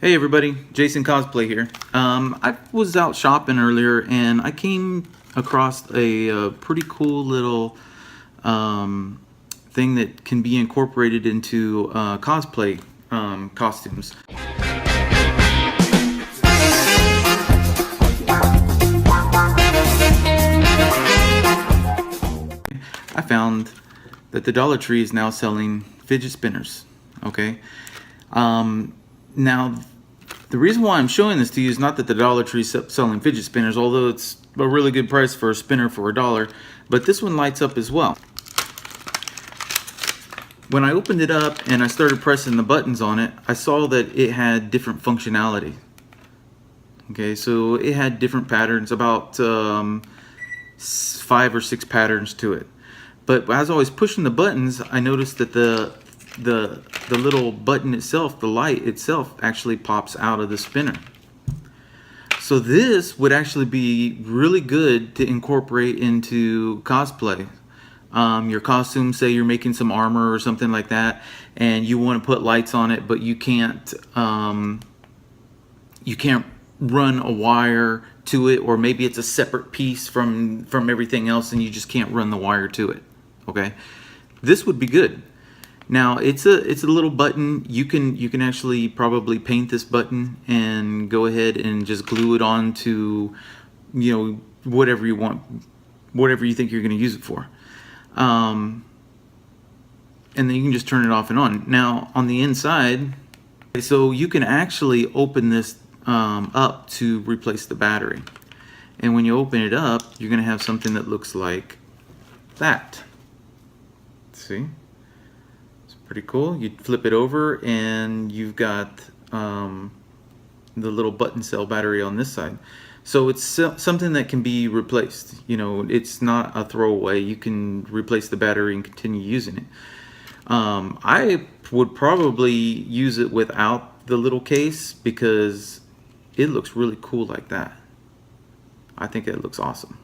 Hey everybody, Jason Cosplay here. I was out shopping earlier and I came across a pretty cool little thing that can be incorporated into cosplay costumes. I found that the Dollar Tree is now selling fidget spinners. Okay. Now, the reason why I'm showing this to you is not that the Dollar Tree is selling fidget spinners, although it's a really good price for a spinner for $1, but this one lights up as well. When I opened it up and I started pressing the buttons on it, I saw that it had different functionality. Okay, so it had different patterns, about 5 or 6 patterns to it. But as I was pushing the buttons, I noticed that the little button itself, the light itself, actually pops out of the spinner. So this would actually be really good to incorporate into cosplay. Your costume, say you're making some armor or something like that, and you want to put lights on it, but you can't run a wire to it, or maybe it's a separate piece from everything else, and you just can't run the wire to it. Okay, this would be good. Now it's a little button. You can actually probably paint this button and go ahead and just glue it on to, you know, whatever you want, whatever you think you're going to use it for, and then you can just turn it off and on. Now on the inside, so you can actually open this up to replace the battery, and when you open it up, you're going to have something that looks like that. See? Pretty cool. You flip it over and you've got the little button cell battery on this side. So it's something that can be replaced. You know, it's not a throwaway. You can replace the battery and continue using it. I would probably use it without the little case because it looks really cool like that. I think it looks awesome.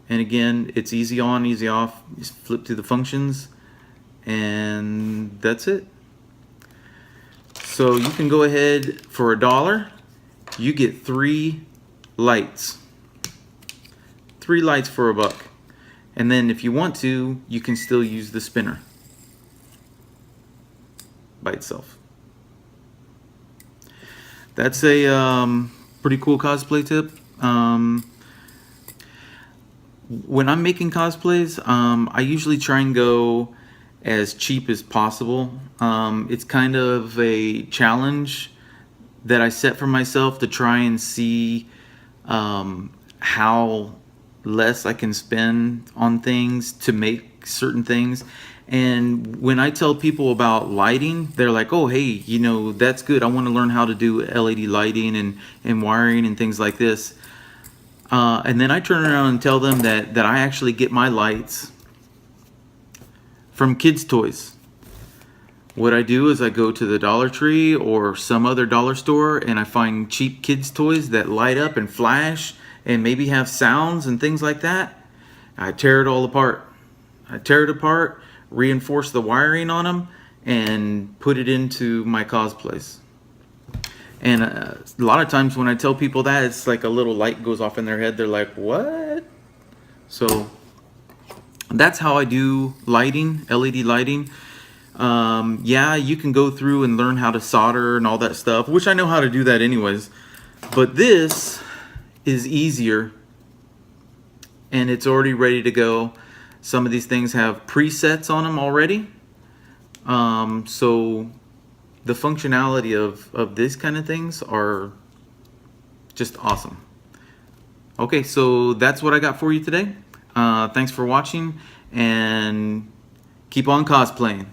And again, it's easy on, easy off. Just flip through the functions, and that's it. So you can go ahead for $1. You get 3 lights. 3 lights for $1. And then if you want to, you can still use the spinner by itself. That's a pretty cool cosplay tip. When I'm making cosplays, I usually try and go as cheap as possible. It's kind of a challenge that I set for myself to try and see how less I can spend on things to make certain things. And when I tell people about lighting, they're like, oh, hey, you know, that's good. I want to learn how to do LED lighting and wiring and things like this. And then I turn around and tell them that I actually get my lights from kids' toys. What I do is I go to the Dollar Tree or some other dollar store and I find cheap kids' toys that light up and flash and maybe have sounds and things like that. I tear it all apart. I tear it apart, reinforce the wiring on them, and put it into my cosplays. And a lot of times when I tell people that, it's like a little light goes off in their head. They're like, what? So that's how I do lighting, LED lighting. Yeah, you can go through and learn how to solder and all that stuff, which I know how to do that anyways. But this is easier and it's already ready to go. Some of these things have presets on them already. So the functionality of these kind of things are just awesome. Okay, so that's what I got for you today. Thanks for watching, and keep on cosplaying.